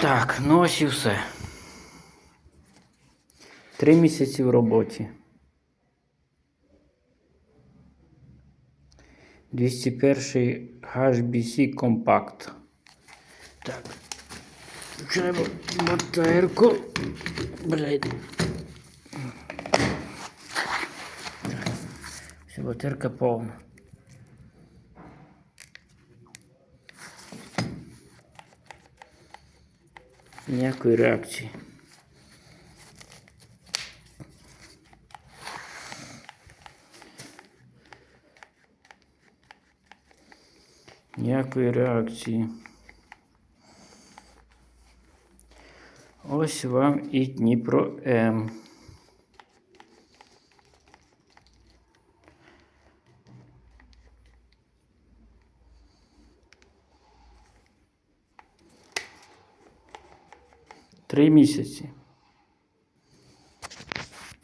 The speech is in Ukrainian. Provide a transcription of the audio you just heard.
Так, ну ось і все. 3 місяці в роботі. 201 HBC Compact. Так. Включаємо батарейку. Блядь. Все, батарейка повна. Ніякої реакції. Ніякої реакції. Ось вам і Дніпро М. Три місяці.